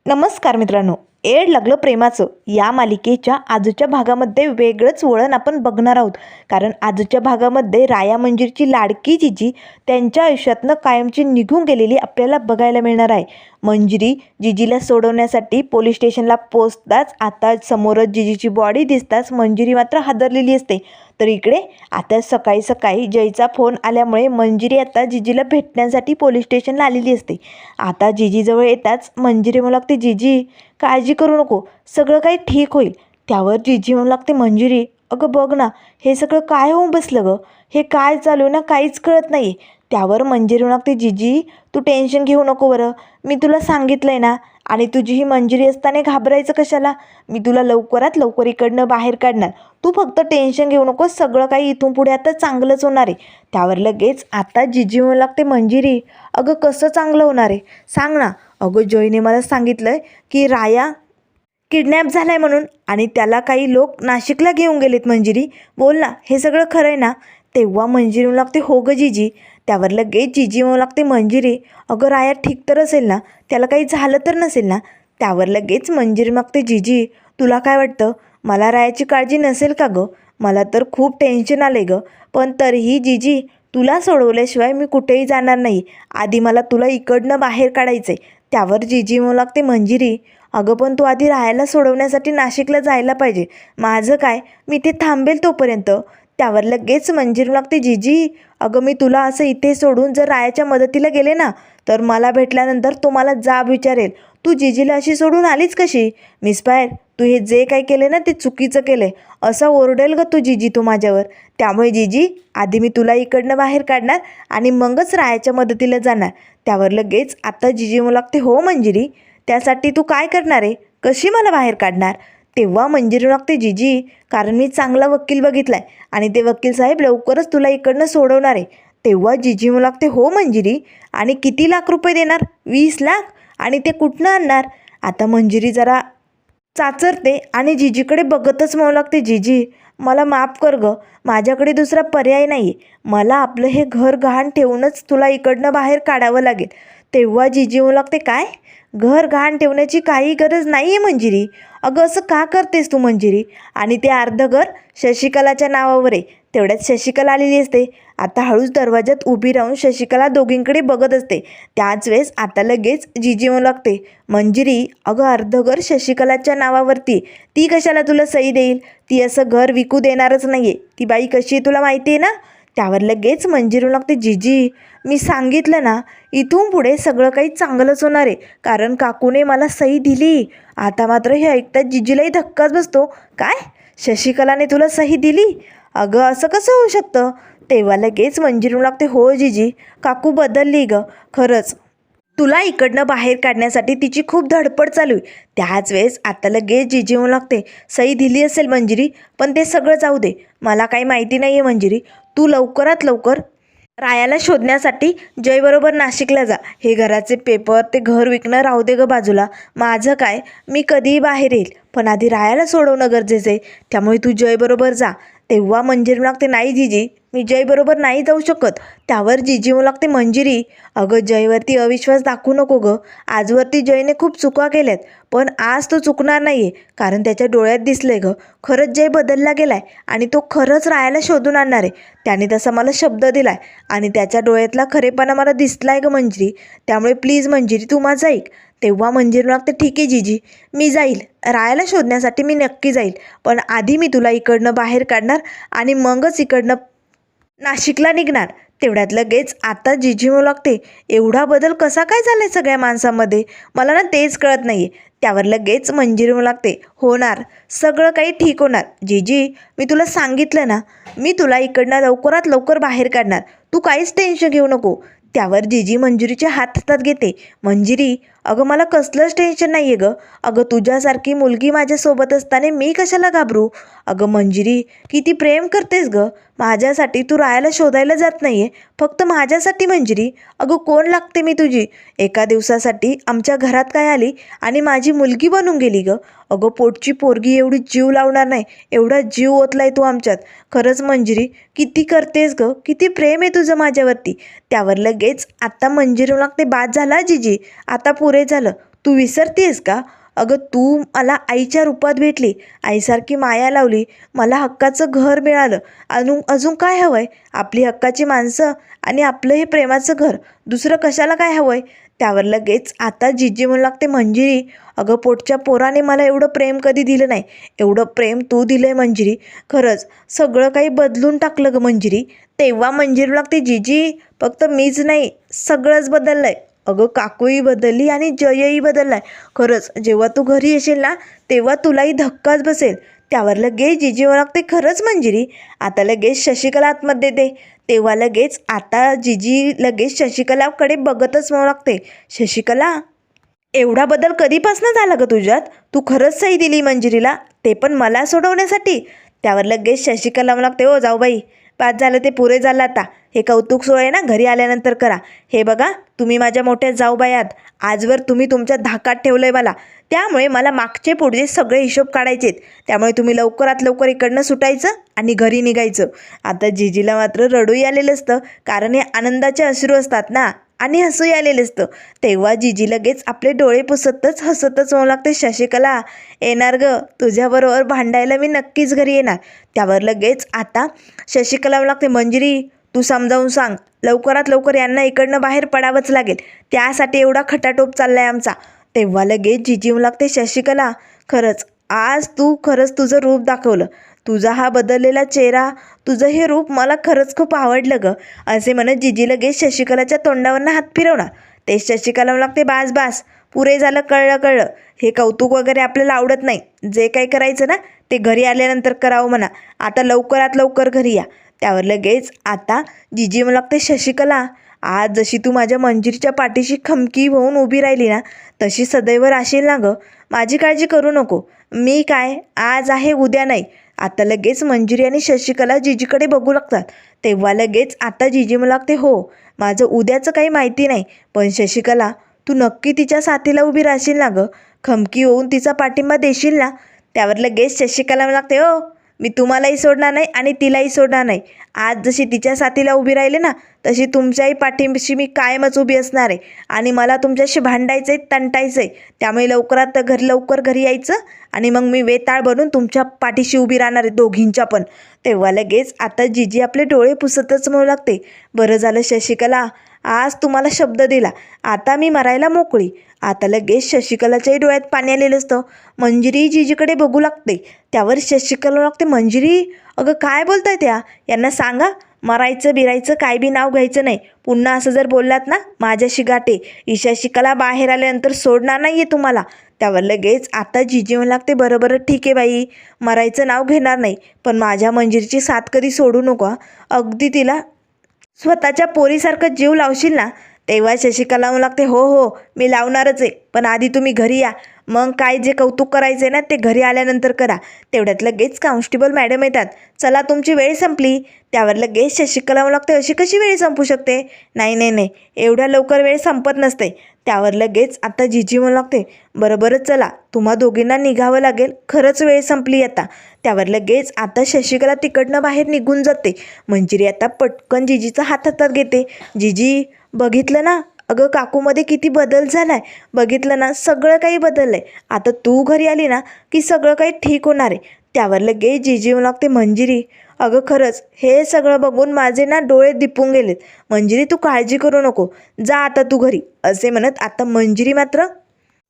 नमस्कार मित्रांनो, एड लागलं प्रेमाचं या मालिकेच्या आजच्या भागामध्ये वेगळंच वळण आपण बघणार आहोत. कारण आजच्या भागामध्ये राया मंजिरीची लाडकी जिजी त्यांच्या आयुष्यातनं कायमची निघून गेलेली आपल्याला बघायला मिळणार आहे. मंजिरी जिजीला सोडवण्यासाठी पोलीस स्टेशनला पोहोचताच आता समोरच जिजीची बॉडी दिसताच मंजिरी मात्र हादरलेली असते. तर इकडे आता सकाळी सकाळी जयचा फोन आल्यामुळे मंजिरी आता जिजीला भेटण्यासाठी पोलीस स्टेशनला आलेली असते. आता जिजीजवळ येताच मंजिरी म्हणू लागते, जिजी काळजी करू नको, सगळं काही ठीक होईल. त्यावर जिजी म्हणू लागते, मंजिरी अगं बघ ना, हे सगळं काय होऊन बसलं गं, हे काय चालू ना काहीच कळत नाही. त्यावर मंजिरी म्हणू लागते, जिजी तू टेन्शन घेऊ नको बरं, मी तुला सांगितलं आहे ना. आणि तुझी ही मंजिरी असताना घाबरायचं कशाला, मी तुला लवकरात लवकर इकडनं बाहेर काढणार, तू फक्त टेन्शन घेऊ नको, सगळं काही इथून पुढे आता चांगलंच होणार आहे. त्यावर लगेच आता जिजी म्हणू लागते, मंजिरी अगं कसं चांगलं होणार आहे सांग ना. अगं जयने मला सांगितलं आहे की राया किडनॅप झाला आहे म्हणून, आणि त्याला काही लोक नाशिकला घेऊन गेलेत. मंजिरी बोल ना, हे सगळं खरं आहे ना. तेव्हा मंजिरी म्हणू लागते, हो गं जिजी. त्यावर लगेच जिजी म्हणू लागते, मंजिरी अगं राया ठीक तर असेल ना, त्याला काही झालं तर नसेल ना. त्यावर लगेच मंजिरी मागते, जिजी तुला काय वाटतं, मला रायाची काळजी नसेल का गं, मला तर खूप टेन्शन आले गं. पण तरीही जिजी तुला सोडवल्याशिवाय मी कुठेही जाणार नाही, आधी मला तुला इकडनं बाहेर काढायचं आहे. त्यावर जिजी म्हणू लागते, मंजिरी अगं पण तू आधी राहायला सोडवण्यासाठी नाशिकला जायला पाहिजे, माझं काय, मी ते थांबेल तोपर्यंत. त्यावर लगेच मंजिरी लागते, जिजी अगं मी तुला असं इथे सोडून जर रायाच्या मदतीला गेले ना, तर मला भेटल्यानंतर तो मला जाब विचारेल, तू जिजीला अशी सोडून आलीच कशी, मिस्पायर तू हे जे काही केले ना ते चुकीचं केलं आहे, असं ओरडेल ग तू जिजी तू माझ्यावर. त्यामुळे जिजी आधी मी तुला इकडनं बाहेर काढणार आणि मगच रायाच्या मदतीला जाणार. त्यावर लगेच आता जिजी म्हणू लागते, हो मंजिरी त्यासाठी तू काय करणार आहे, कशी मला बाहेर काढणार. तेव्हा मंजिरी लागते, जिजी कारण मी चांगला वकील बघितला आहे आणि ते वकील साहेब लवकरच तुला इकडनं सोडवणार आहे. तेव्हा जिजी म्हणू लागते, हो मंजिरी आणि किती लाख रुपये देणार, 20 लाख, आणि ते कुठनं आणणार. आता मंजिरी जरा चाचरते आणि जिजीकडे बघतच म्हणू लागते, जिजी मला माफ कर गं, माझ्याकडे दुसरा पर्याय नाही आहे, मला आपलं हे घर गहाण ठेवूनच तुला इकडनं बाहेर काढावं लागेल. तेव्हा जिजी म्हणू लागते, काय घर गहाण ठेवण्याची काही गरज नाही आहे मंजिरी, अगं असं का करतेस तू मंजिरी, आणि ते अर्ध घर शशिकलाच्या नावावर आहे. तेवढ्यात शशिकला आलेली असते. आता हळूच दरवाजात उभी राहून शशिकला दोघींकडे बघत असते. त्याच वेळेस आता लगेच जिजी म्हणू लागते, मंजिरी अगं अर्ध घर शशिकलाच्या नावावरती, ती कशाला तुला सही देईल, ती असं घर विकू देणारच नाही आहे, ती बाई कशी आहे तुला माहिती आहे ना. त्यावर लगेच मंजिरी म्हणू लागते, जिजी मी सांगितलं ना, इथून पुढे सगळं काही चांगलंच होणार आहे, कारण काकूने मला सही दिली. आता मात्र हे ऐकतात जिजीलाही धक्काच बसतो, काय शशिकलाने तुला सही दिली, अगं असं कसं होऊ शकतं. तेव्हा लगेच मंजिरी म्हणू लागते, हो जिजी काकू बदलली गं, खरंच तुला इकडनं बाहेर काढण्यासाठी तिची खूप धडपड चालू आहे. त्याच वेळेस आता लगेच जिजी म्हणू लागते, सही दिली असेल मंजिरी, पण ते सगळं जाऊ दे, मला काही माहिती नाही आहे मंजिरी, तू लवकरात लवकर रायाला शोधण्यासाठी जयबरोबर नाशिकला जा. हे घराचे पेपर ते घर विकणं राहू दे गं बाजूला, माझं काय, मी कधीही बाहेर येईल, पण आधी रायाला सोडवणं गरजेचं आहे, त्यामुळे तू जयबरोबर जा. तेव्हा मंजिरी लागते, नाही जिजी मी जयबरोबर नाही जाऊ शकत. त्यावर जिजी म्हणू लागते, मंजिरी अगं जयवरती अविश्वास दाखवू नको गं, आजवरती जयने खूप चुका केल्यात, पण आज तो चुकणार नाही आहे, कारण त्याच्या डोळ्यात दिसलं आहे गं, खरंच जय बदलला गेला आहे आणि तो खरंच रायाला शोधून आणणार आहे. त्याने तसा मला शब्द दिला आहे आणि त्याच्या डोळ्यातला खरेपणा मला दिसला आहे गं मंजिरी, त्यामुळे प्लीज मंजिरी तू माझं ऐक. तेव्हा मंजिरी लागते, ठीक आहे जिजी मी जाईल, रायाला शोधण्यासाठी मी नक्की जाईल, पण आधी मी तुला इकडनं बाहेर काढणार आणि मगच इकडनं नाशिकला निघणार. तेवढ्यात लगेच आता जिजी म्हणू लागते, एवढा बदल कसा काय झाला आहे सगळ्या माणसांमध्ये, मला ना तेच कळत नाही आहे. त्यावर लगेच मंजिरी म्हणू लागते, होणार, सगळं काही ठीक होणार जिजी, मी तुला सांगितलं ना, मी तुला इकडनं लवकरात लवकर बाहेर काढणार, तू काहीच टेन्शन घेऊ नको. त्यावर जिजी मंजिरीचे हात हातात घेते, मंजिरी अगं मला कसलंच टेन्शन नाही आहे गं, अगं तुझ्यासारखी मुलगी माझ्यासोबत असताना मी कशाला घाबरू. अगं मंजिरी किती प्रेम करतेस गं माझ्यासाठी, तू रायाला शोधायला जात नाही आहे, फक्त माझ्यासाठी मंजिरी, अगं कोण लागते मी तुझी, एका दिवसासाठी आमच्या घरात काय आली आणि माझी मुलगी बनून गेली गं, अगं पोटची पोरगी एवढी जीव लावणार नाही, एवढा जीव ओतलाय तू आमच्यात, खरंच मंजिरी किती करतेस गं, किती प्रेम आहे तुझं माझ्यावरती. त्यावर लगेच आता मंजिरी लागते, बाद झाला जिजी, आता पुरे झालं, तू विसरतेस का? अगं तू मला आईच्या रूपात भेटली, आईसारखी माया लावली, मला हक्काचं घर मिळालं. अजून काय हवं आहे? आपली हक्काची माणसं आणि आपलं हे प्रेमाचं घर, दुसरं कशाला काय हवं आहे? त्यावर लगेच आता जिजी म्हणू लागते, मंजिरी अगं पोटच्या पोराने मला एवढं प्रेम कधी दिलं नाही, एवढं प्रेम तू दिलं आहे मंजिरी. खरंच सगळं काही बदलून टाकलं गं मंजिरी. तेव्हा मंजिरी लागते, जिजी फक्त मीच नाही, सगळंच बदललं आहे. अगं काकूही बदलली आणि जयही बदललाय. खरंच जेव्हा तू घरी येशील ना तेव्हा तुलाही धक्काच बसेल. त्यावर लगेच जिजी म्हणू लागते, खरंच मंजिरी? आता लगेच शशिकला आतमध्ये दे. तेव्हा लगेच आता जिजी लगेच शशिकलाकडे बघतच म्हणू लागते, शशिकला एवढा बदल कधीपासून झाला ग तुझ्यात? तू खरंच सही दिली मंजिरीला, ते पण मला सोडवण्यासाठी? त्यावर लगेच शशिकला म्हणू लागते, ओ जाऊबाई पाच झालं, ते पुरे झालं आता. हे कौतुक सोहळे ना घरी आल्यानंतर करा. हे बघा तुम्ही माझ्या मोठ्या जाऊबाई आहात, आजवर तुम्ही तुमच्या धाकात ठेवलं आहे मला, त्यामुळे मला मागचे पुढचे सगळे हिशोब काढायचेत. त्यामुळे तुम्ही लवकरात लवकर इकडनं सुटायचं आणि घरी निघायचं. आता जिजीला मात्र रडूही आलेलं असतं, कारण हे आनंदाचे अश्रू असतात ना, आणि हसूही आलेलं असतं. तेव्हा जिजी लगेच आपले डोळे पुसतच हसतच म्हणू लागते, शशिकला येणार ग, तुझ्याबरोबर भांडायला मी नक्कीच घरी येणार. त्यावर लगेच आता शशिकला म्हणू लागते, मंजिरी तू समजावून सांग, लवकरात लवकर यांना इकडनं बाहेर पडावंच लागेल, त्यासाठी एवढा खटाटोप चाललाय आमचा. तेव्हा लगेच जिजी म्हणू लागते, शशिकला खरंच आज तू खरंच तुझं रूप दाखवलं, तुझा हा बदललेला चेहरा, तुझं हे रूप मला खरंच खूप आवडलं गं. असे म्हणत जिजी लगेच शशिकलाच्या तोंडावरनं हात फिरवणार. ते शशिकला म्हणू लागते, बास बास पुरे झालं, कळलं. हे कौतुक वगैरे आपल्याला आवडत नाही, जे काही करायचं ना ते घरी आल्यानंतर करावं म्हणा. आता लवकरात लवकर घरी या. त्यावर लगेच आता जिजी म्हणू लागते, शशिकला आज जशी तू माझ्या मंजिरीच्या पाठीशी खमकी होऊन उभी राहिली ना, तशी सदैव राहशील ना गं. माझी काळजी करू नको. मी काय आज आहे उद्या नाही. आता लगेच मंजिरी आणि शशिकला जिजीकडे बघू लागतात. तेव्हा लगेच आता जिजी म्हणू लागते, हो माझं उद्याचं काही माहिती नाही, पण शशिकला तू नक्की तिच्या साथीला उभी राहशील ना गं, खमकी होऊन तिचा पाठिंबा देशील ना? त्यावर लगेच शशिकला म्हणू लागते, हो मी तुम्हालाही सोडणार नाही आणि तिलाही सोडणार नाही. आज जशी तिच्या साथीला उभी राहिले ना, तशी तुमच्याही पाठीशी मी कायमच उभी असणार आहे. आणि मला तुमच्याशी भांडायचं आहे, तंटायचं आहे. त्यामुळे लवकर घरी यायचं आणि मग मी वेताळ बनून तुमच्या पाठीशी उभी राहणार आहे, दोघींच्या पण. तेव्हा लगेच आता जिजी आपले डोळे पुसतच म्हणू लागते, बरं झालं शशिकला, आज तुम्हाला शब्द दिला, आता मी मरायला मोकळी. आता लगेच शशिकलाच्याही डोळ्यात पाणी आलेलं असतं. मंजिरी जिजीकडे बघू लागते. त्यावर शशिकला लागते, मंजिरी अगं काय बोलताय त्या, यांना सांगा मरायचं बिरायचं काय बी नाव घ्यायचं नाही. पुन्हा असं जर बोललात ना माझ्याशी गाठे, शशिकला बाहेर आल्यानंतर सोडणार नाही आहे तुम्हाला. त्यावर लगेच आता जिजी म्हणू लागते, बरं ठीक आहे बाई, मरायचं नाव घेणार नाही, पण माझ्या मंजिरीची साथ कधी सोडू नको. अगदी तिला स्वतःच्या पोरीसारखं जीव लावशील ना? तेव्हा शशिकला म्हणू लागते, हो मी लावणारच आहे, पण आधी तुम्ही घरी या, मग काय जे कौतुक करायचं आहे ना ते घरी आल्यानंतर करा. तेवढ्यात लगेच कॉन्स्टेबल मॅडम येतात, चला तुमची वेळ संपली. त्यावर लगेच शशिकला म्हणू लागते, अशी कशी वेळ संपू शकते? नाही एवढ्या लवकर वेळ संपत नसते. त्यावर लगेच आता जिजी म्हणू लागते, बरं चला तुम्हा दोघींना निघावं लागेल, खरंच वेळ संपली आता. त्यावर लगेच आता शशिकला तिकडनं बाहेर निघून जाते. मंजिरी आता पटकन जिजीचा हात हातात घेते, जिजी बघितलं ना अगं काकूमध्ये किती बदल झाला आहे, बघितलं ना सगळं काही बदललं आहे. आता तू घरी आली ना की सगळं काही ठीक होणार आहे. त्यावर लगेच जिजी म्हणू लागते, मंजिरी अगं खरंच हे सगळं बघून माझे ना डोळे दिपून गेलेत. मंजिरी तू काळजी करू नको, जा आता तू घरी. असे म्हणत आता मंजिरी मात्र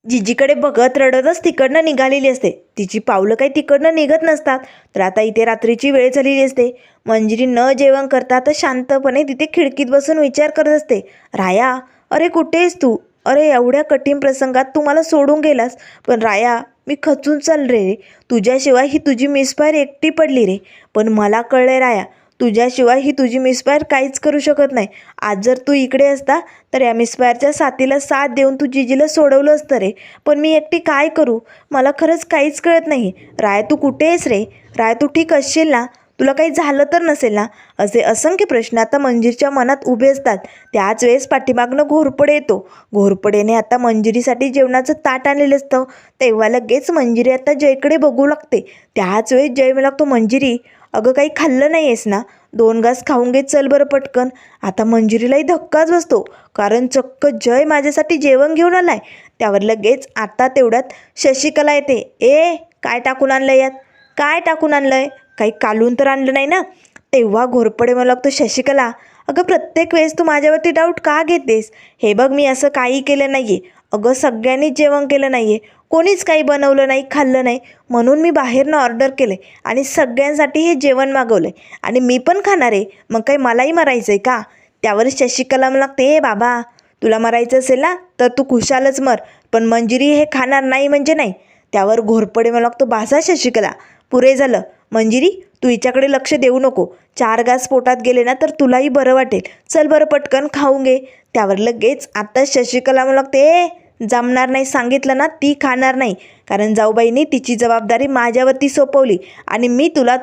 जिजीकडे बघत रडतच तिकडनं निघालेली असते. तिची पावलं काही तिकडनं निघत नसतात. तर आता इथे रात्रीची वेळ झालेली असते. मंजिरी न जेवण करता तर शांतपणे तिथे खिडकीत बसून विचार करत असते, राया अरे कुठेस तू? अरे एवढ्या कठीण प्रसंगात तू मला सोडून गेलास, पण राया मी खचून चाल रे, तुझ्याशिवाय ही तुझी मिसफायर एकटी पडली रे. पण मला कळलंय राया, तुझ्याशिवाय ही तुझी मिसफायर काहीच करू शकत नाही. आज जर तू इकडे असता तर या मिसफायरच्या साथीला साथ देऊन तू जिजीला सोडवलं असतं रे, पण मी एकटी काय करू, मला खरंच काहीच कळत नाही. राय तू कुठे आहेस रे? राय तू ठीक असशील ना? तुला काही झालं तर नसेल ना? असे असंख्य प्रश्न आता मंजिरीच्या मनात उभे असतात. त्याच वेळेस पाठीमागनं घोरपडे येतो. घोरपडेने आता मंजिरीसाठी जेवणाचं ताट आणलेलं असतं. तेव्हा लगेच मंजिरी आता जयकडे बघू लागते. त्याच वेळेस जय म्हणू लागतो, मंजिरी अगं काही खाल्लं नाही आहेस ना? 2 घास खाऊन घे, चल बरं पटकन. आता मंजिरीलाही धक्काच बसतो, कारण चक्क जय माझ्यासाठी जेवण घेऊन आलाय. त्यावर लगेच आता तेवढ्यात शशिकला येते. ए काय टाकून आणलं यात, काय टाकून आणलंय, काही कालून तर आणलं नाही ना. तेव्हा घोरपडे मला लागतो, शशिकला अगं प्रत्येक वेळेस तू माझ्यावरती डाऊट का घेतेस? हे बघ मी असं काही केलं नाही आहे. अगं सगळ्यांनीच जेवण केलं नाही आहे, कोणीच काही बनवलं नाही, खाल्लं नाही, म्हणून मी बाहेरनं ऑर्डर केलं आहे आणि सगळ्यांसाठी हे जेवण मागवलं आहे आणि मी पण खाणार आहे. मग काही मलाही मरायचं आहे का? त्यावर शशिकला मला लागते, ए बाबा तुला मरायचं असेल ना तर तू खुशालच मर, पण मंजिरी हे खाणार नाही म्हणजे नाही. त्यावर घोरपडे मला लागतो, बासा शशिकला पुरे झालं. मंजिरी तू हिच्याकडे लक्ष देऊ नको, 4 घास पोटात गेले ना तर तुलाही बरं वाटेल. चल बरं पटकन खाऊन घे. त्यावर लगेच आता शशिकला मला लागते, ए जमणार नाही, सांगितलं ना ती खाणार नाही, कारण जाऊबाईंनी तिची जबाबदारी माझ्यावरती सोपवली आणि मी तुला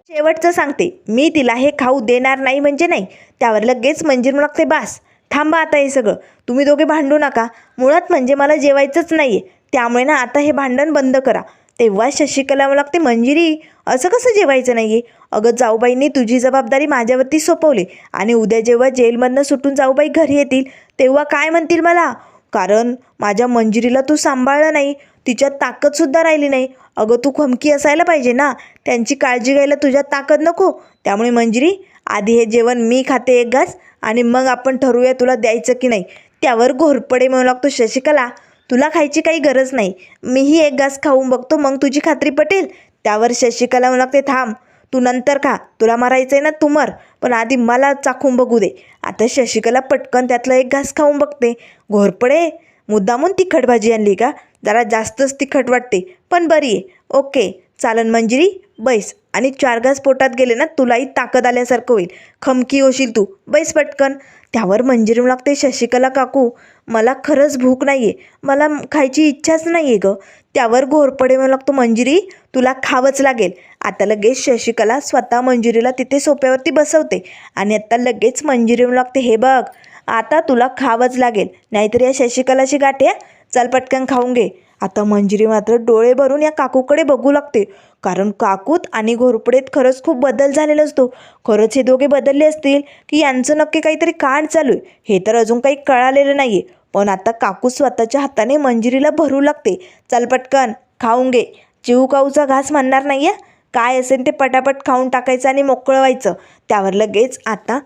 शेवटचं सांगते, मी तिला हे खाऊ देणार नाही म्हणजे नाही. त्यावर लगेच मंजिरी मला लागते, बास थांबा आता हे सगळं, तुम्ही दोघे भांडू नका, मुळात म्हणजे मला जेवायचंच नाही आहे, त्यामुळे ना आता हे भांडण बंद करा. तेव्हा शशिकला मला लागते, मंजिरी असं कसं जेवायचं नाही आहे? अगं जाऊबाईंनी तुझी जबाबदारी माझ्यावरती सोपवली आणि उद्या जेव्हा जेलमधनं सुटून जाऊबाई घरी येतील तेव्हा काय म्हणतील मला? कारण माझ्या मंजिरीला तू सांभाळलं नाही, तिच्यात ताकदसुद्धा राहिली नाही. अगं तू खमकी असायला पाहिजे ना, त्यांची काळजी घ्यायला तुझ्यात ताकद नको. त्यामुळे मंजिरी आधी हे जेवण मी खाते 1 घास आणि मग आपण ठरवूया तुला द्यायचं की नाही. त्यावर घोरपडे म्हणू लागतो, शशिकला तुला खायची काही गरज नाही, मीही 1 घास खाऊन बघतो, मग तुझी खात्री पटेल. त्यावर शशिकला म्हणू लागते, थांब तू नंतर खा, तुला मारायचं आहे ना तू मर, पण आधी मला चाखून बघू दे. आता शशिकला पटकन त्यातला 1 घास खाऊन बघते. घोरपडे मुद्दामून तिखट भाजी आणली का? जरा जास्तच तिखट वाटते, पण बरी आहे. ओके चालन मंजिरी, बैस आणि 4 घास पोटात गेले ना तुलाही ताकद आल्यासारखं होईल, खमकी होशील तू, बैस पटकन. त्यावर मंजिरी म्हणू लागते, शशिकला काकू मला खरंच भूक नाही आहे, मला खायची इच्छाच नाही आहे गं. त्यावर घोरपडे म्हणू लागतो, मंजिरी तुला खावंच लागेल. आता लगेच शशिकला स्वतः मंजिरीला तिथे सोप्यावरती बसवते आणि आता लगेच मंजिरी म्हणू लागते, हे बघ आता तुला खावंच लागेल, नाहीतर या शशिकलाची गाठ आहे, चल पटकन खाऊन घे. आता मंजिरी मात्र डोळे भरून या काकूकडे बघू लागते, कारण काकूत आणि घोरपडेत खरंच खूप बदल झालेला असतो. खरंच हे दोघे बदलले असतील की यांचं नक्की काहीतरी कांड चालू आहे, हे तर अजून काही कळालेलं नाही आहे. पण आता काकू स्वतःच्या हाताने मंजिरीला भरू लागते, चल पटकन खाऊन घे. चिवकाऊचा घास म्हणणार नाही आहे, काय असेल ते पटापट खाऊन टाकायचं आणि मोकळं व्हायचं. त्यावर लगेच आता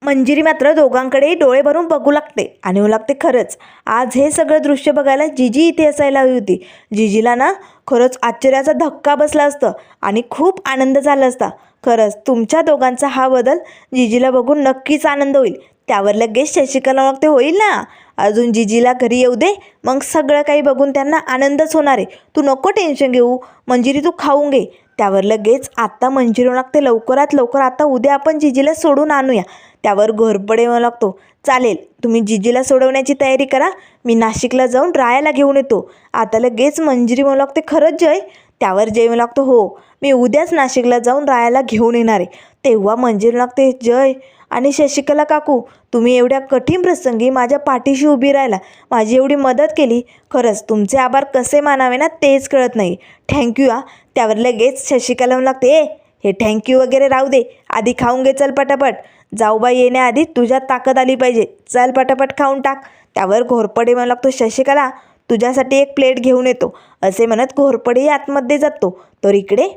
मंजिरी मात्र दोघांकडेही डोळे भरून बघू लागते आणि म्हणू लागते, खरंच आज हे सगळं दृश्य बघायला जिजी इथे असायला हवी होती. जिजीला ना खरंच आश्चर्याचा धक्का बसला असतं आणि खूप आनंद झाला असता. खरंच तुमच्या दोघांचा हा बदल जिजीला बघून नक्कीच आनंद होईल. त्यावर लगेच शशिकला लागते, होईल ना, अजून जिजीला घरी येऊ दे, मग सगळं काही बघून त्यांना आनंदच होणार आहे, तू नको टेन्शन घेऊ, मंजिरी तू खाऊन घे. त्यावर लगेच आता मंजिरी लागते, लवकरात लवकर आता उद्या आपण जिजीला सोडून आणूया. त्यावर घोरपडे म्हणू लागतो, चालेल तुम्ही जिजीला सोडवण्याची तयारी करा, मी नाशिकला जाऊन रायाला घेऊन येतो. आता लगेच मंजिरी म्हणू लागते, खरंच जय? त्यावर जय म्हणू लागतो, हो मी उद्याच नाशिकला जाऊन रायाला घेऊन येणार आहे. तेव्हा मंजिरी लागते, जय आणि शशिकला काकू तुम्ही एवढ्या कठीण प्रसंगी माझ्या पाठीशी उभी राहिला, माझी एवढी मदत केली, खरंच तुमचे आभार कसे मानावे ना तेच कळत नाही, थँक्यू हा. त्यावर लगेच शशिकला म्हणू लागते, ए हे थँक्यू वगैरे राहू दे, आधी खाऊन घे चल पटापट, जाऊबाई येण्याआधी तुझ्यात ताकद आली पाहिजे, चल पटापट खाऊन टाक. त्यावर घोरपडे म्हणू लागतो, शशिकला तुझ्यासाठी 1 प्लेट घेऊन येतो, असे म्हणत घोरपडेही आतमध्ये जातो. तर इकडे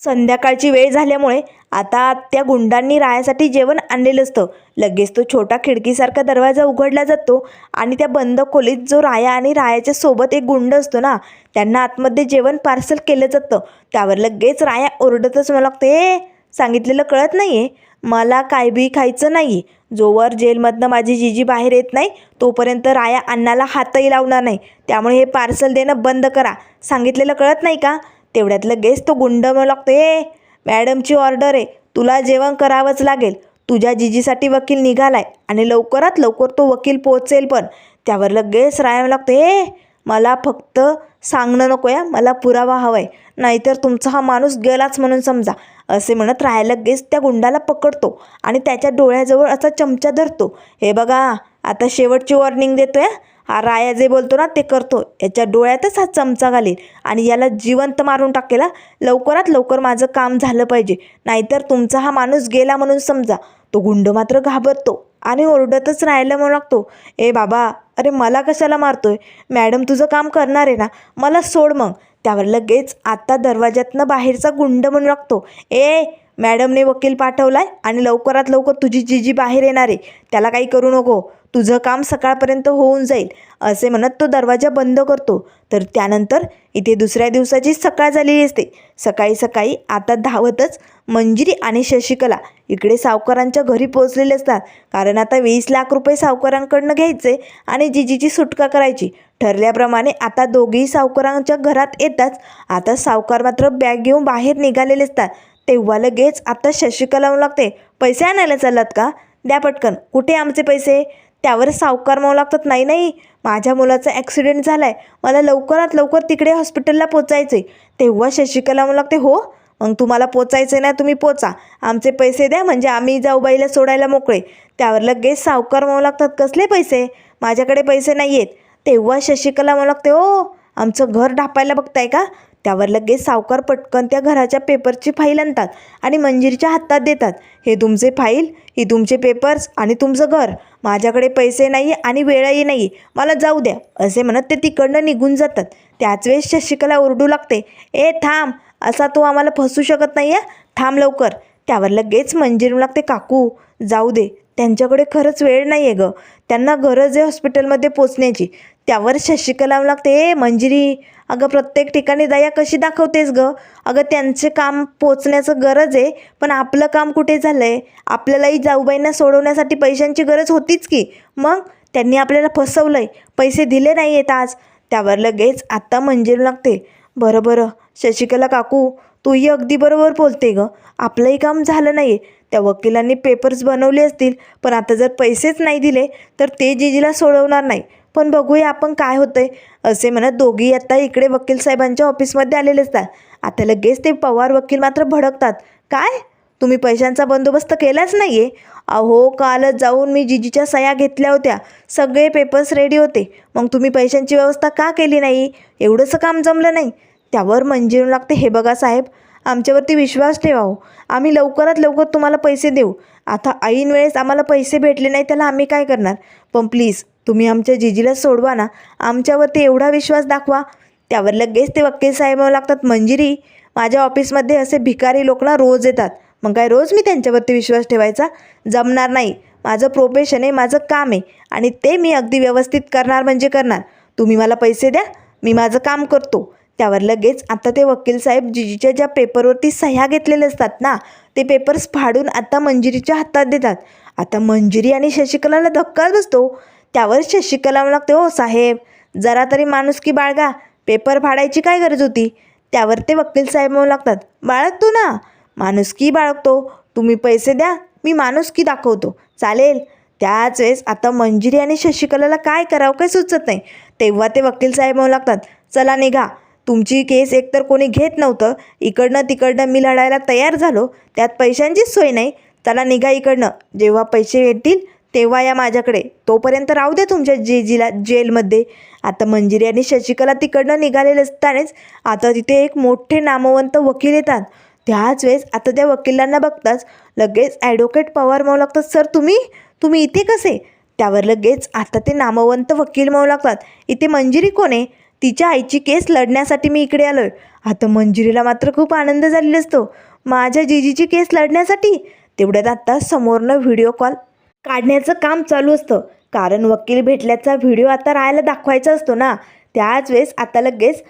संध्याकाळची वेळ झाल्यामुळे आता त्या गुंडांनी रायासाठी जेवण आणलेलं असतं. लगेच तो छोटा खिडकीसारखा दरवाजा उघडला जातो आणि त्या बंद खोलीत जो राया आणि रायाच्या सोबत एक गुंड असतो ना, त्यांना आतमध्ये जेवण पार्सल केलं जातं. त्यावर लगेच राया ओरडतच म्हणू लागते, ए सांगितलेलं कळत नाही आहे, मला काय बी खायचं नाही, जोवर जेलमधनं माझी जिजी बाहेर येत नाही तोपर्यंत राया अन्नाला हातही लावणार नाही, त्यामुळे हे पार्सल देणं बंद करा, सांगितलेलं कळत नाही का? तेवढ्यात लगेच तो गुंड म्हणू लागतो, ए मॅडमची ऑर्डर आहे, तुला जेवण करावंच लागेल, तुझ्या जिजीसाठी वकील निघालाय आणि लवकरात लवकर तो वकील पोहोचेल पण. त्यावर लगेच राया म्हणू लागतो, ए मला फक्त सांगणं नको या, मला पुरावा हवा आहे, नाहीतर तुमचा हा माणूस गेलाच म्हणून समजा. असे म्हणत राया लगेच त्या गुंडाला पकडतो आणि त्याच्या डोळ्याजवळ असा चमचा धरतो. हे बघा आता शेवटची वॉर्निंग देतोय, हा राया जे बोलतो ना ते करतो, याच्या डोळ्यातच हा चमचा घालील आणि याला जिवंत मारून टाकेल. लवकरात लवकर माझं काम झालं पाहिजे, नाहीतर तुमचा हा माणूस गेला म्हणून समजा. तो गुंड मात्र घाबरतो आणि ओरडतच राहायला म्हणू लागतो, ए बाबा अरे मला कशाला मारतोय, मॅडम तुझं काम करणार आहे ना, मला सोड मग. त्यावर लगेच आता दरवाज्यातनं बाहेरचा गुंड म्हणू लागतो, ए मॅडमने वकील पाठवलाय आणि लवकरात लवकर तुझी जीजी बाहेर येणार आहे, त्याला काही करू नको, तुझं काम सकाळपर्यंत होऊन जाईल असे म्हणत तो दरवाजा बंद करतो. तर त्यानंतर इथे दुसऱ्या दिवसाची सकाळ झालेली असते. सकाळी सकाळी आता धावतच मंजिरी आणि शशिकला इकडे सावकारांच्या घरी पोहोचलेले असतात. कारण आता 20 लाख रुपये सावकारांकडनं घ्यायचे आणि जीजीची सुटका करायची. ठरल्याप्रमाणे आता दोघेही सावकारांच्या घरात येताच आता सावकार मात्र बॅग घेऊन बाहेर निघालेले असतात. तेव्हा लगेच आता शशिकला म्हणू लागते, पैसे आणायला चाललात का, द्या पटकन, कुठे आमचे पैसे. त्यावर सावकार म्हणू लागतात, नाही नाही, माझ्या मुलाचा ॲक्सिडेंट झाला आहे, मला लवकरात लवकर तिकडे हॉस्पिटलला पोचायचं आहे. तेव्हा शशिकला म्हणू लागते, हो मग तुम्हाला पोचायचं ना, तुम्ही पोचा, आमचे पैसे द्या म्हणजे आम्ही जाऊ बाईला सोडायला मोकळे. त्यावर लगेच सावकार म्हणू लागतात, कसले पैसे, माझ्याकडे पैसे नाही आहेत. तेव्हा शशिकला म्हणू लागते, ओ आमचं घर ढापायला बघताय का. त्यावर लगेच सावकार पटकन त्या घराच्या पेपरची फाईल आणतात आणि मंजिरीच्या हातात देतात. हे तुमचे फाईल, ही तुमचे पेपर्स आणि तुमचं घर, माझ्याकडे पैसे नाही आणि वेळही नाही, मला जाऊ द्या असे म्हणत ते तिकडनं निघून जातात. त्याच वेळेस शशिकला ओरडू लागते, ए थांब, असा तो आम्हाला फसू शकत नाही आहे, थांब लवकर. त्यावर लगेच मंजिरी लागते, काकू जाऊ दे, त्यांच्याकडे खरंच वेळ नाही आहे गं, त्यांना गरज आहे हॉस्पिटलमध्ये पोचण्याची. त्यावर शशिकला लागते, ए मंजिरी, अगं प्रत्येक ठिकाणी दया कशी दाखवतेस गं, अगं त्यांचे काम पोचण्याचं गरज आहे, पण आपलं काम कुठे झालं आहे, आपल्यालाही जाऊबाईंना सोडवण्यासाठी पैशांची गरज होतीच की, मग त्यांनी आपल्याला फसवलं आहे, पैसे दिले नाही आहेत आज. त्यावर लगेच आत्ता मंजिरी लागते, बरं बरं शशिकला काकू, तूही अगदी बरोबर बोलते गं, आपलंही काम झालं नाही आहे, त्या वकिलांनी पेपर्स बनवले असतील, पण आता जर पैसेच नाही दिले तर ते जीजीला सोडवणार नाही, पण बघूया आपण काय होतंय असे म्हणत दोघी आता इकडे वकील साहेबांच्या ऑफिसमध्ये आलेले असतात. आता लगेच ते पवार वकील मात्र भडकतात, काय तुम्ही पैशांचा बंदोबस्त केलाच नाही आहे, अहो कालच जाऊन मी जीजीच्या सह्या घेतल्या होत्या, सगळे पेपर्स रेडी होते, मग तुम्ही पैशांची व्यवस्था का केली नाही, एवढंसं काम जमलं नाही. त्यावर मंजिरी लागते, हे बघा साहेब, आमच्यावरती विश्वास ठेवा हो, आम्ही लवकरात लवकर तुम्हाला पैसे देऊ, आता ऐन वेळेस आम्हाला पैसे भेटले नाही त्याला आम्ही काय करणार, पण प्लीज तुम्ही आमच्या जीजीला सोडवा ना, आमच्यावरती एवढा विश्वास दाखवा. त्यावर लगेच ते वकील साहेब लागतात, मंजिरी, माझ्या ऑफिसमध्ये असे भिकारी लोक ना रोज येतात, मग काय रोज मी त्यांच्यावरती विश्वास ठेवायचा, जमणार नाही, माझं प्रोफेशन आहे, माझं काम आहे आणि ते मी अगदी व्यवस्थित करणार म्हणजे करणार, तुम्ही मला पैसे द्या, मी माझं काम करतो. त्यावर लगेच आता ते वकील साहेब जीजीच्या ज्या पेपरवरती सह्या घेतलेल्या असतात ना, ते पेपर्स फाडून आता मंजिरीच्या हातात देतात. आता मंजिरी आणि शशिकलाला धक्का बसतो. त्यावर शशिकला लागते, हो साहेब जरा तरी माणुसकी बाळगा, पेपर फाडायची काय गरज होती. त्यावर ते वकील साहेब म्हणू लागतात, बाळगतो ना, माणुसकी बाळगतो, तुम्ही पैसे द्या, मी माणुसकी दाखवतो, चालेल. त्याच वेळेस आता मंजिरी आणि शशिकलाला काय करावं काय सुचत नाही. तेव्हा ते वकील साहेब म्हणू लागतात, चला निघा, तुमची केस एकतर कोणी घेत नव्हतं, इकडनं तिकडनं मी लढायला तयार झालो, त्यात पैशांचीच सोय नाही, चला निघा इकडनं, जेव्हा पैसे येतील तेव्हा या माझ्याकडे, तोपर्यंत राहू दे तुमच्या जीजीला जेलमध्ये. आता मंजिरी आणि शशिकला तिकडनं निघालेले असतानाच आता तिथे एक मोठे नामवंत वकील येतात. त्याच वेळेस आता त्या वकिलांना बघताच लगेच ॲडव्होकेट पवार म्हणू लागतात, सर तुम्ही इथे कसे. त्यावर लगेच आता ते नामवंत वकील म्हणू लागतात, इथे मंजिरी कोण आहे, तिच्या आईची केस लढण्यासाठी मी इकडे आलो आहे. आता मंजिरीला मात्र खूप आनंद झालेला असतो, माझ्या जीजीची केस लढण्यासाठी. तेवढ्यात आता समोरनं व्हिडिओ कॉल काढण्याचं काम चालू असतं, कारण वकील भेटल्याचा व्हिडिओ आता राहायला दाखवायचा असतो ना. त्याच वेळेस आता लगेच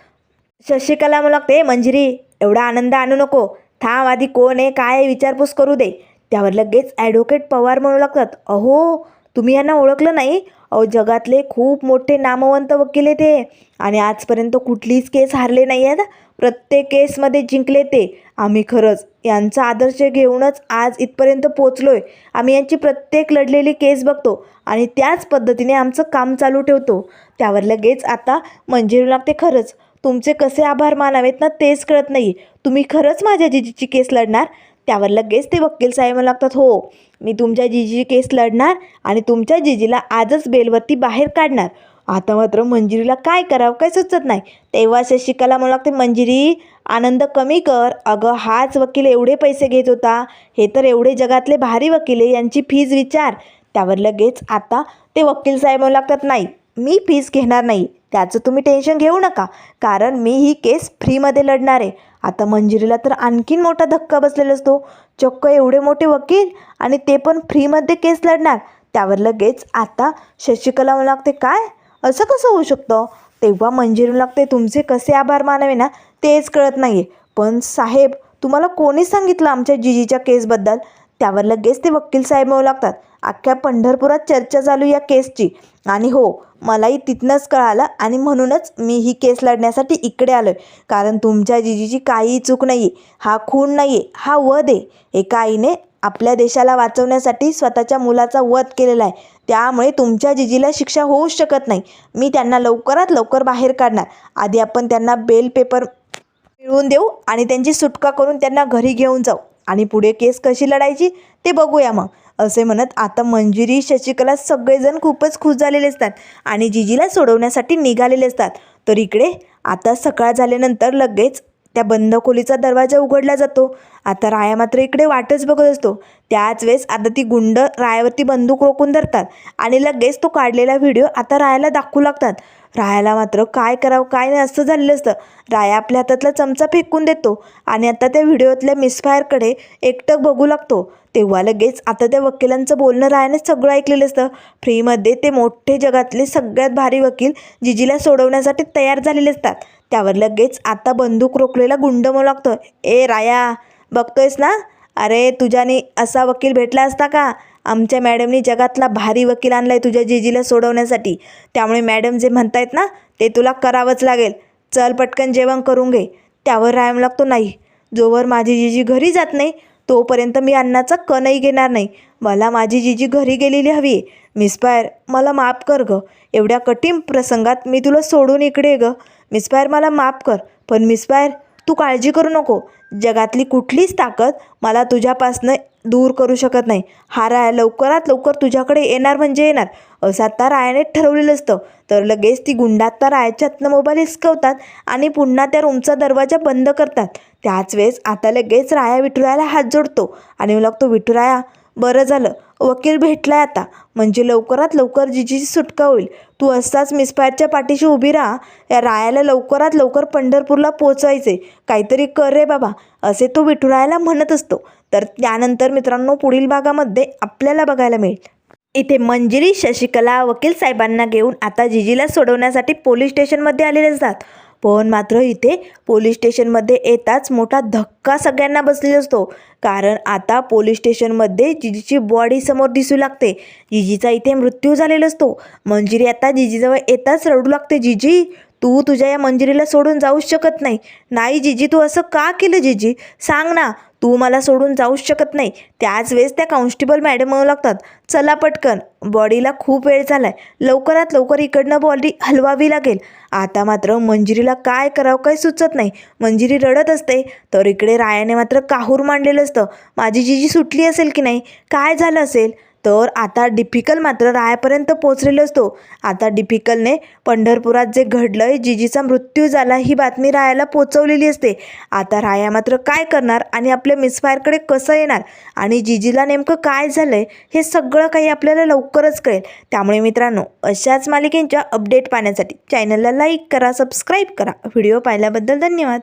शशिकला मला लागते, मंजिरी एवढा आनंद आणू नको, थांब आधी कोण आहे काय विचारपूस करू दे. त्यावर लगेच ॲडव्होकेट पवार म्हणू लागतात, अहो तुम्ही यांना ओळखलं नाही, अहो जगातले खूप मोठे नामवंत वकील आहे ते आणि आजपर्यंत कुठलीच केस हारले नाही आहेत, प्रत्येक केसमध्ये जिंकले ते. आम्ही खरंच यांचा आदर्श घेऊनच आज इथपर्यंत पोचलो आहे. आम्ही यांची प्रत्येक लढलेली केस बघतो आणि त्याच पद्धतीने आमचं काम चालू ठेवतो. त्यावर लगेच आता मंजिरी लागते, खरंच तुमचे कसे आभार मानावेत ना तेच कळत नाही, तुम्ही खरंच माझ्या जीजीची केस लढणार. त्यावर लगेच ते वकील साहेब लागतात, हो मी तुमच्या जीजीची केस लढणार आणि तुमच्या जीजीला आजच बेलवरती बाहेर काढणार. आता मात्र मंजिरीला काय करावं काय सुचत नाही. तेव्हा शशिकला म्हणू लागते, मंजिरी आनंद कमी कर, अगं हाच वकील एवढे पैसे घेत होता, हे तर एवढे जगातले भारी वकील आहे, यांची फीज विचार. त्यावर लगेच आता ते वकील साहेब म्हणू लागतात, नाही मी फीस घेणार नाही, त्याचं तुम्ही टेन्शन घेऊ नका, कारण मी ही केस फ्रीमध्ये लढणार आहे. आता मंजिरीला तर आणखीन मोठा धक्का बसलेला असतो. चक्क एवढे मोठे वकील आणि ते पण फ्रीमध्ये केस लढणार. त्यावर लगेच आता शशिकला म्हणू लागते, काय असं कसं होऊ शकतं? तेव्हा मंजिरी लागते, तुमचे कसे आभार मानावे ना तेच कळत नाही आहे. पण साहेब, तुम्हाला कोणी सांगितलं आमच्या जीजीच्या केसबद्दल? त्यावर लगेच ते वकील साहेब म्हणू लागतात, अख्ख्या पंढरपुरात चर्चा चालू या केसची. आणि हो, मलाही तिथनंच कळालं आणि म्हणूनच मी ही केस लढण्यासाठी इकडे आलो आहे. कारण तुमच्या जीजीची काहीही चूक नाही आहे. हा खून नाही आहे, हा वध आहे. एका आईने आपल्या देशाला वाचवण्यासाठी स्वतःच्या मुलाचा वध केलेला आहे. त्यामुळे तुमच्या जीजीला शिक्षा होऊच शकत नाही. मी त्यांना लवकरात लवकर बाहेर काढणार. आधी आपण त्यांना बेल पेपर मिळवून देऊ आणि त्यांची सुटका करून त्यांना घरी घेऊन जाऊ आणि पुढे केस कशी लढायची ते बघूया मग, असे म्हणत आता मंजिरी, शशिकला सगळेजण खूपच खुश झालेले असतात आणि जीजीला सोडवण्यासाठी निघालेले असतात. तर इकडे आता सकाळ झाल्यानंतर लगेच त्या बंद खोलीचा दरवाजा उघडला जातो. आता राया मात्र इकडे वाटच बघत असतो. त्याच वेळेस आता ती गुंड रायावरती बंदूक रोखून धरतात आणि लगेच तो काढलेला व्हिडिओ आता रायाला दाखवू लागतात. रायाला मात्र काय करावं काय नाही असं झालेलं असतं. राया आपल्या हातातला चमचा फेकून देतो आणि आता त्या व्हिडिओतल्या मिसफायरकडे एकटक बघू लागतो. तेव्हा लगेच आता त्या वकिलांचं बोलणं रायाने सगळं ऐकलेलं असतं. फ्रीमध्ये ते मोठे जगातले सगळ्यात भारी वकील जीजीला सोडवण्यासाठी तयार झालेले असतात. त्यावर लगेच आता बंदूक रोखलेला गुंड म्हणू लागतो, ए राया, बघतोयस ना, अरे तुझ्याने असा वकील भेटला असता का? आमच्या मॅडमनी जगातला भारी वकील आणला आहे तुझ्या जीजीला सोडवण्यासाठी. त्यामुळे मॅडम जे म्हणतायत ना ते तुला करावंच लागेल. चल पटकन जेवण करून घे. त्यावर रायम लागतो, नाही, जोवर माझी जीजी घरी जात नाही तोपर्यंत मी अन्नाचा कणही घेणार नाही. मला माझी जीजी घरी गेलेली हवी आहे. मिसफायर, मला माफ कर गं. एवढ्या कठीण प्रसंगात मी तुला सोडून इकडे गं. मिसफायर, मला माफ कर. पण मिसफायर, तू काळजी करू नको. जगातली कुठलीच ताकद मला तुझ्यापासनं दूर करू शकत नाही. हा राया लवकरात लवकर तुझ्याकडे येणार म्हणजे येणार, असं आता रायाने ठरवलेलं असतं. तर लगेच ती गुंड आता रायाच्या हातनं मोबाईल हिसकवतात आणि पुन्हा त्या रूमचा दरवाजा बंद करतात. त्याच वेळेस आता लगेच राया विठुरायाला हात जोडतो आणि लागतो, विठुराया, बरं झालं वकील भेटलाय आता, म्हणजे लवकरात लवकर जीजीची सुटका होईल. तू असाच मिसफायरच्या पाठीशी उभी राहा. या रायाला लवकरात लवकर पंढरपूरला पोचायचे, काहीतरी कर रे बाबा, असे तो विठुरायाला म्हणत असतो. तर त्यानंतर मित्रांनो पुढील भागामध्ये आपल्याला बघायला मिळेल, इथे मंजिरी शशिकला वकील साहेबांना घेऊन आता जीजीला सोडवण्यासाठी पोलीस स्टेशनमध्ये आलेले असतात. पण मात्र इथे पोलीस स्टेशनमध्ये येताच मोठा धक्का सगळ्यांना बसलेला असतो. कारण आता पोलीस स्टेशनमध्ये जीजीची बॉडी समोर दिसू लागते. जीजीचा इथे मृत्यू झालेला असतो. मंजिरी आता जीजीजवळ येताच रडू लागते, जीजी, तू तुझ्या या मंजिरीला सोडून जाऊच शकत नाही. नाही जीजी, तू असं का केलं? जीजी, सांग ना, तू मला सोडून जाऊच शकत नाही. त्याच वेळेस त्या कॉन्स्टेबल मॅडम म्हणू लागतात, चला पटकन, बॉडीला खूप वेळ झालाय, लवकरात लवकर इकडनं बॉडी हलवावी लागेल. आता मात्र मंजिरीला काय करावं काही सुचत नाही. मंजिरी रडत असते. तर इकडे रायाने मात्र काहूर मांडलेलं असतं, माझी जीजी सुटली असेल की नाही, काय झालं असेल. तर आता डिफिकल मात्र रायापर्यंत पोचलेलो असतो. आता डिफिकलने पंढरपुरात जे घडलंय, जीजीचा मृत्यू झाला, ही बातमी रायाला पोचवलेली असते. आता राया मात्र काय करणार आणि आपल्या मिसफायरकडे कसं येणार आणि जीजीला नेमकं काय झालंय हे सगळं काही आपल्याला लवकरच कळेल. त्यामुळे मित्रांनो, अशाच मालिकेंच्या अपडेट पाहण्यासाठी चॅनलला लाईक करा, सबस्क्राईब करा. व्हिडिओ पाहिल्याबद्दल धन्यवाद.